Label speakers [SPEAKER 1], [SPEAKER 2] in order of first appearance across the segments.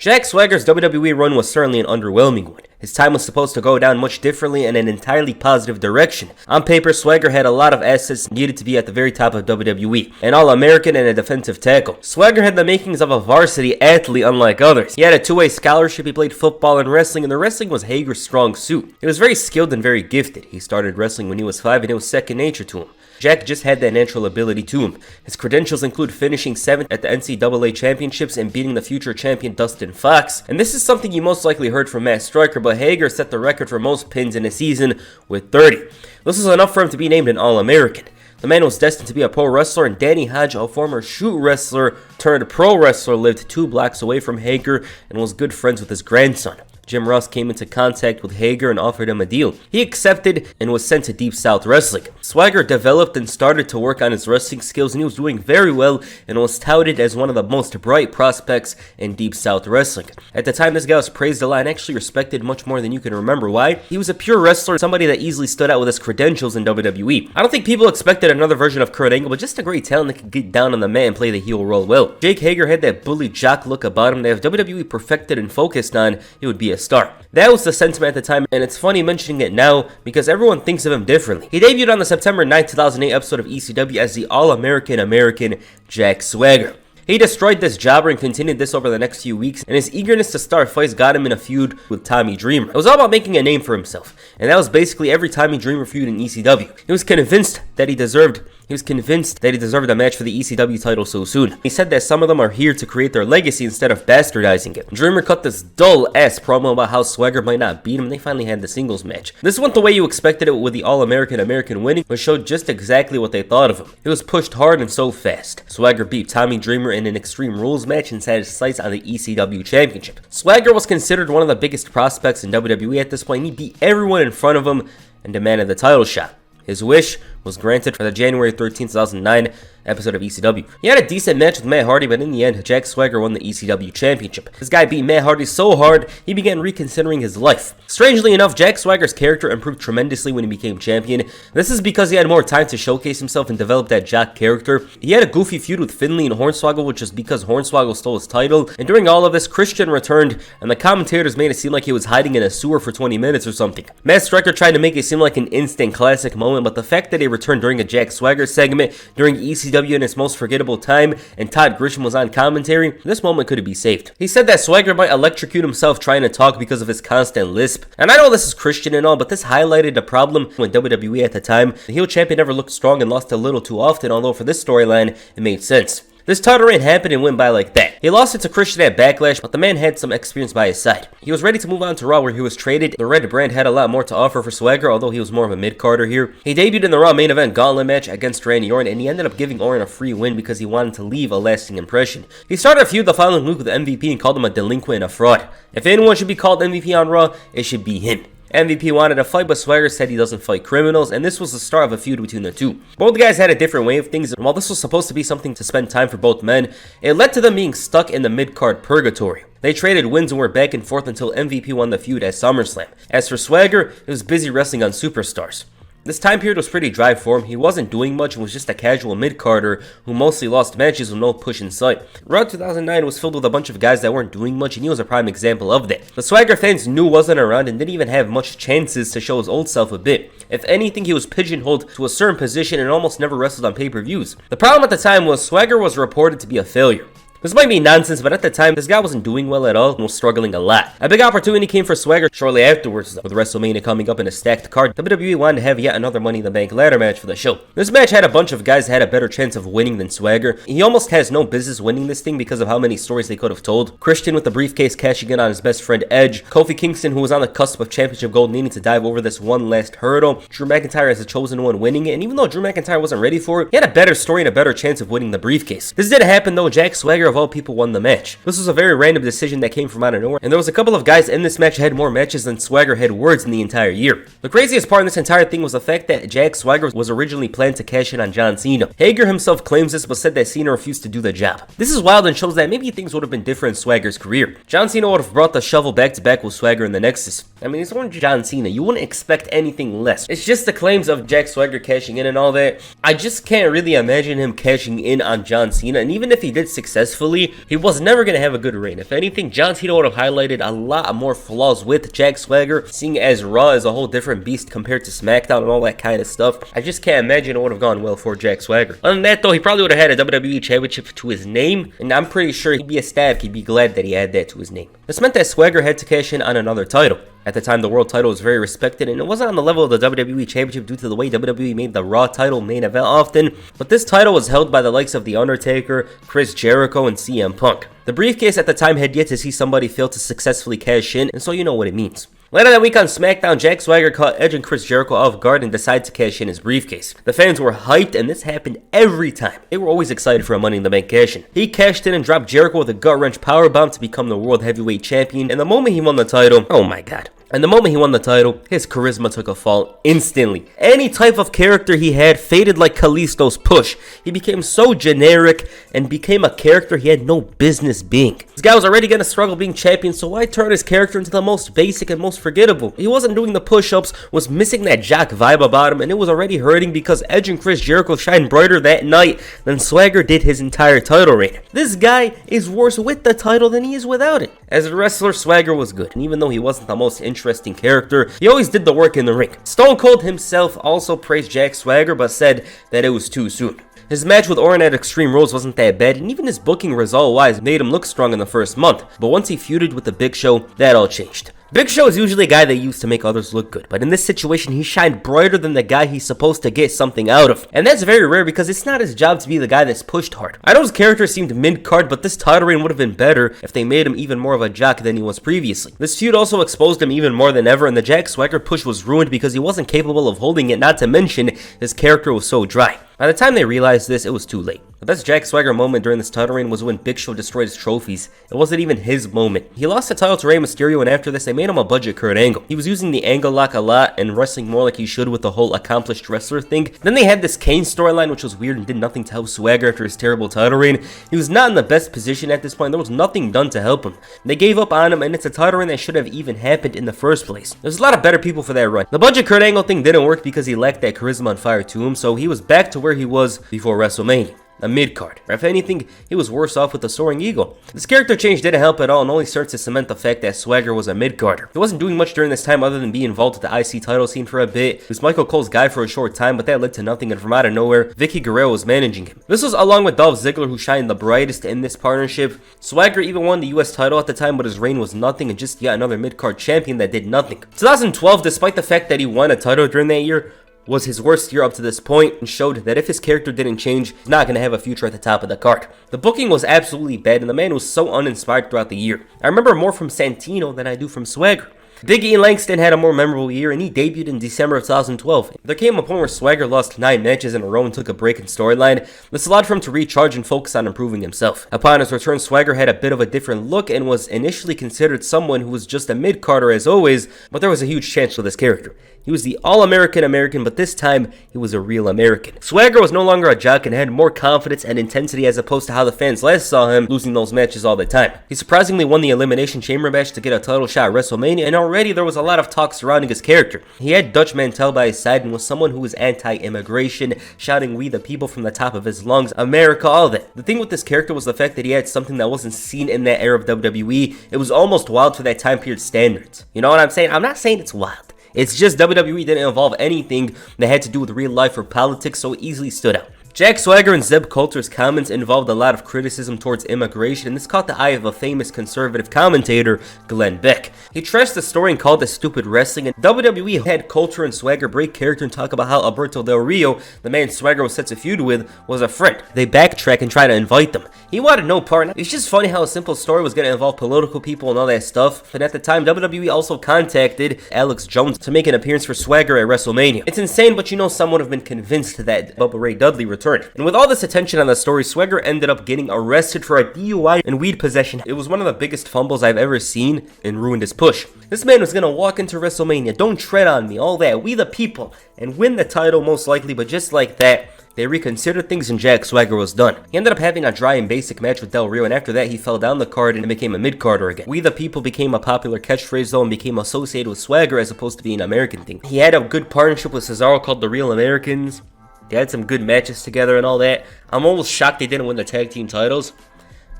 [SPEAKER 1] Jack Swagger's WWE run was certainly an underwhelming one. His time was supposed to go down much differently in an entirely positive direction. On paper, Swagger had a lot of assets needed to be at the very top of WWE, an All-American and a defensive tackle. Swagger had the makings of a varsity athlete unlike others. He had a two-way scholarship, he played football and the wrestling was Hager's strong suit. He was very skilled and very gifted. He started wrestling when he was 5 and it was second nature to him. Jack just had that natural ability to him. His credentials include finishing 7th at the NCAA championships and beating the future champion Dustin Fox. And this is something you most likely heard from Matt Striker, but Hager set the record for most pins in a season with 30. This was enough for him to be named an All-American. The man was destined to be a pro wrestler, and Danny Hodge, a former shoot wrestler turned pro wrestler, lived 2 blocks away from Hager and was good friends with his grandson. Jim Ross came into contact with Hager and offered him a deal. He accepted and was sent to Deep South Wrestling. Swagger developed and started to work on his wrestling skills, and he was doing very well and was touted as one of the most bright prospects in Deep South Wrestling. At the time, this guy was praised a lot and actually respected much more than you can remember. Why? He was a pure wrestler, somebody that easily stood out with his credentials in WWE. I don't think people expected another version of Kurt Angle, but just a great talent that could get down on the mat and play the heel role well. Jake Hager had that bully jock look about him that if WWE perfected and focused on, he would be a star. That was the sentiment at the time, and it's funny mentioning it now because everyone thinks of him differently. He debuted on the September 9, 2008 episode of ECW as the All-American Jack Swagger. He destroyed this jobber and continued this over the next few weeks, and his eagerness to start fights got him in a feud with Tommy Dreamer. It was all about making a name for himself, and that was basically every Tommy Dreamer feud in ECW. He was convinced that he deserved a match for the ECW title so soon. He said that some of them are here to create their legacy instead of bastardizing it. Dreamer cut this dull-ass promo about how Swagger might not beat him, and they finally had the singles match. This went the way you expected it with the All-American winning, but showed just exactly what they thought of him. He was pushed hard and so fast. Swagger beat Tommy Dreamer in an Extreme Rules match and set his sights on the ECW Championship. Swagger was considered one of the biggest prospects in WWE at this point. He beat everyone in front of him and demanded the title shot. His wish was granted for the January 13, 2009 episode of ECW. He had a decent match with Matt Hardy, but in the end, Jack Swagger won the ECW Championship. This guy beat Matt Hardy so hard, he began reconsidering his life. Strangely enough, Jack Swagger's character improved tremendously when he became champion. This is because he had more time to showcase himself and develop that jock character. He had a goofy feud with Finlay and Hornswoggle, which was because Hornswoggle stole his title. And during all of this, Christian returned, and the commentators made it seem like he was hiding in a sewer for 20 minutes or something. Matt Striker tried to make it seem like an instant classic moment, but the fact that he returned during a Jack Swagger segment during ECW in its most forgettable time and Todd Grisham was on commentary, this moment could be saved. He said that Swagger might electrocute himself trying to talk because of his constant lisp. And I know this is Christian and all, but this highlighted a problem with WWE at the time. The heel champion never looked strong and lost a little too often, although for this storyline, it made sense. This title reign happened and went by like that. He lost it to Christian at Backlash, but the man had some experience by his side. He was ready to move on to Raw, where he was traded. The Red brand had a lot more to offer for Swagger, although he was more of a mid-carder here. He debuted in the Raw main event gauntlet match against Randy Orton, and he ended up giving Orton a free win because he wanted to leave a lasting impression. He started a feud the following week with MVP and called him a delinquent and a fraud. If anyone should be called MVP on Raw, it should be him. MVP wanted a fight, but Swagger said he doesn't fight criminals, and this was the start of a feud between the two. Both guys had a different way of things, and while this was supposed to be something to spend time for both men, it led to them being stuck in the mid-card purgatory. They traded wins and were back and forth until MVP won the feud at SummerSlam. As for Swagger, he was busy wrestling on Superstars. This time period was pretty dry for him. He wasn't doing much and was just a casual mid-carder who mostly lost matches with no push in sight. Raw 2009 was filled with a bunch of guys that weren't doing much, and he was a prime example of that. The Swagger fans knew wasn't around and didn't even have much chances to show his old self a bit. If anything, he was pigeonholed to a certain position and almost never wrestled on pay-per-views. The problem at the time was Swagger was reported to be a failure. This might be nonsense, but at the time, this guy wasn't doing well at all and was struggling a lot. A big opportunity came for Swagger shortly afterwards, though. With WrestleMania coming up in a stacked card, WWE wanted to have yet another Money in the Bank ladder match for the show. This match had a bunch of guys that had a better chance of winning than Swagger. He almost has no business winning this thing because of how many stories they could have told. Christian with the briefcase cashing in on his best friend Edge. Kofi Kingston, who was on the cusp of championship gold, needing to dive over this one last hurdle. Drew McIntyre as the chosen one winning it, and even though Drew McIntyre wasn't ready for it, he had a better story and a better chance of winning the briefcase. This did happen though. Jack Swagger of all people won the match. This was a very random decision that came from out of nowhere, and there was a couple of guys in this match that had more matches than Swagger had words in the entire year. The craziest part in this entire thing was the fact that Jack Swagger was originally planned to cash in on John Cena. Hager himself claims this, but said that Cena refused to do the job. This is wild and shows that maybe things would have been different in Swagger's career. John Cena would have brought the shovel back to back with Swagger in the Nexus. I mean, it's only John Cena. You wouldn't expect anything less. It's just the claims of Jack Swagger cashing in and all that. I just can't really imagine him cashing in on John Cena, and even if he did successfully, successfully, he was never going to have a good reign. If anything, John Cena would have highlighted a lot more flaws with Jack Swagger, seeing as Raw is a whole different beast compared to SmackDown and all that kind of stuff. I just can't imagine it would have gone well for Jack Swagger. Other than that though, he probably would have had a WWE Championship to his name, and I'm pretty sure he'd be ecstatic, he'd be glad that he had that to his name. This meant that Swagger had to cash in on another title. At the time, the world title was very respected, and it wasn't on the level of the WWE Championship due to the way WWE made the Raw title main event often, but this title was held by the likes of The Undertaker, Chris Jericho, and CM Punk. The briefcase at the time had yet to see somebody fail to successfully cash in, and so you know what it means. Later that week on SmackDown, Jack Swagger caught Edge and Chris Jericho off guard and decided to cash in his briefcase. The fans were hyped, and this happened every time. They were always excited for a Money in the Bank cash in. He cashed in and dropped Jericho with a gut-wrench powerbomb to become the World Heavyweight Champion, and the moment he won the title, oh my god. And the moment he won the title, his charisma took a fall instantly. Any type of character he had faded like Kalisto's push. He became so generic and became a character he had no business being. This guy was already going to struggle being champion, so why turn his character into the most basic and most forgettable? He wasn't doing the push-ups, was missing that jock vibe about him, and it was already hurting because Edge and Chris Jericho shined brighter that night than Swagger did his entire title reign. This guy is worse with the title than he is without it. As a wrestler, Swagger was good, and even though he wasn't the most interesting character, he always did the work in the ring. Stone Cold himself also praised Jack Swagger, but said that it was too soon. His match with Orton at Extreme Rules wasn't that bad, and even his booking result-wise made him look strong in the first month, but once he feuded with the Big Show, that all changed. Big Show is usually a guy they use to make others look good, but in this situation, he shined brighter than the guy he's supposed to get something out of. And that's very rare because it's not his job to be the guy that's pushed hard. I know his character seemed mid-card, but this title reign would have been better if they made him even more of a jock than he was previously. This feud also exposed him even more than ever, and the Jack Swagger push was ruined because he wasn't capable of holding it, not to mention his character was so dry. By the time they realized this, it was too late. The best Jack Swagger moment during this title reign was when Big Show destroyed his trophies. It wasn't even his moment. He lost the title to Rey Mysterio, and after this, they made him a budget Kurt Angle. He was using the angle lock a lot and wrestling more like he should with the whole accomplished wrestler thing. Then they had this Kane storyline, which was weird and did nothing to help Swagger after his terrible title reign. He was not in the best position at this point. There was nothing done to help him. They gave up on him, and it's a title reign that should have even happened in the first place. There's a lot of better people for that run. The budget Kurt Angle thing didn't work because he lacked that charisma and fire to him, so he was back to where he was before WrestleMania. A mid-card. Or if anything, he was worse off with the soaring ego. This character change didn't help at all and only starts to cement the fact that Swagger was a mid-carder. He wasn't doing much during this time other than being involved with the IC title scene for a bit. He was Michael Cole's guy for a short time, but that led to nothing, and from out of nowhere, Vicky Guerrero was managing him. This was along with Dolph Ziggler, who shined the brightest in this partnership. Swagger even won the US title at the time, but his reign was nothing and just yet another mid-card champion that did nothing. 2012, despite the fact that he won a title during that year, was his worst year up to this point and showed that if his character didn't change, he's not going to have a future at the top of the card. The booking was absolutely bad and the man was so uninspired throughout the year. I remember more from Santino than I do from Swagger. Big E Langston had a more memorable year, and he debuted in December of 2012. There came a point where Swagger lost 9 matches in a row and took a break in storyline. This allowed for him to recharge and focus on improving himself. Upon his return, Swagger had a bit of a different look and was initially considered someone who was just a mid-carder as always, but there was a huge chance for this character. He was the all-American American, but this time, he was a real American. Swagger was no longer a jock and had more confidence and intensity as opposed to how the fans last saw him losing those matches all the time. He surprisingly won the Elimination Chamber match to get a title shot at WrestleMania, and already there was a lot of talk surrounding his character. He had Dutch Mantel by his side and was someone who was anti-immigration, shouting "We the people" from the top of his lungs, America, all that. The thing with this character was the fact that he had something that wasn't seen in that era of WWE. It was almost wild for that time period standards. You know what I'm saying? I'm not saying it's wild. It's just WWE didn't involve anything that had to do with real life or politics, so it easily stood out. Jack Swagger and Zeb Coulter's comments involved a lot of criticism towards immigration, and this caught the eye of a famous conservative commentator, Glenn Beck. He trashed the story and called it stupid wrestling, and WWE had Coulter and Swagger break character and talk about how Alberto Del Rio, the man Swagger was set to feud with, was a friend. They backtrack and try to invite them. He wanted no part. It's just funny how a simple story was going to involve political people and all that stuff, and at the time, WWE also contacted Alex Jones to make an appearance for Swagger at WrestleMania. It's insane, but you know some would have been convinced that Bubba Ray Dudley returned. And with all this attention on the story, Swagger ended up getting arrested for a DUI and weed possession. It was one of the biggest fumbles I've ever seen and ruined his push. This man was going to walk into WrestleMania, don't tread on me, all that, we the people, and win the title most likely, but just like that, they reconsidered things and Jack Swagger was done. He ended up having a dry and basic match with Del Rio, and after that he fell down the card and became a mid-carder again. We the people became a popular catchphrase though and became associated with Swagger as opposed to being an American thing. He had a good partnership with Cesaro called the Real Americans. They had some good matches together and all that. I'm almost shocked they didn't win the tag team titles.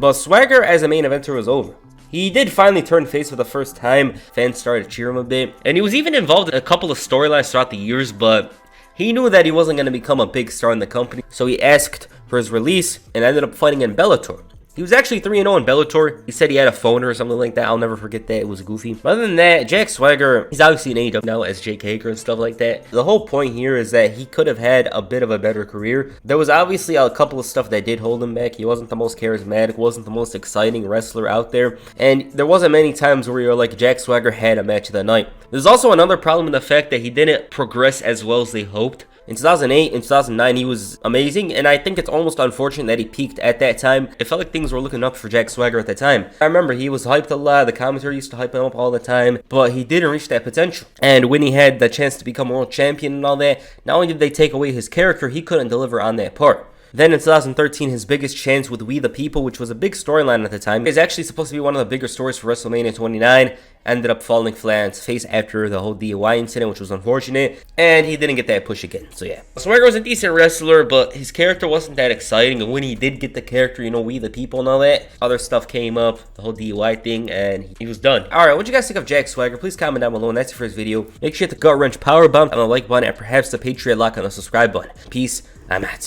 [SPEAKER 1] But Swagger as a main eventer was over. He did finally turn face for the first time. Fans started to cheer him a bit. And he was even involved in a couple of storylines throughout the years, but he knew that he wasn't going to become a big star in the company. So he asked for his release and ended up fighting in Bellator. He was actually 3-0 in Bellator. He said he had a phone or something like that. I'll never forget that. It was goofy. But other than that, Jack Swagger, he's obviously in AEW now as Jake Hager and stuff like that. The whole point here is that he could have had a bit of a better career. There was obviously a couple of stuff that did hold him back. He wasn't the most charismatic, wasn't the most exciting wrestler out there. And there wasn't many times where you're like, Jack Swagger had a match of the night. There's also another problem in the fact that he didn't progress as well as they hoped. In 2008 and 2009, he was amazing, and I think it's almost unfortunate that he peaked at that time. It felt like things were looking up for Jack Swagger at that time. I remember he was hyped a lot, the commentary used to hype him up all the time, but he didn't reach that potential. And when he had the chance to become world champion and all that, not only did they take away his character, he couldn't deliver on that part. Then in 2013, his biggest chance with We the People, which was a big storyline at the time, is actually supposed to be one of the bigger stories for WrestleMania 29, ended up falling flat on his face after the whole DUI incident, which was unfortunate, and he didn't get that push again, so yeah. Swagger was a decent wrestler, but his character wasn't that exciting, and when he did get the character, you know, We the People and all that, other stuff came up, the whole DUI thing, and he was done. Alright, what you guys think of Jack Swagger? Please comment down below, and that's it for this video. Make sure you hit the gut wrench power bump on the like button, and perhaps the Patriot lock on the subscribe button. Peace, I'm out.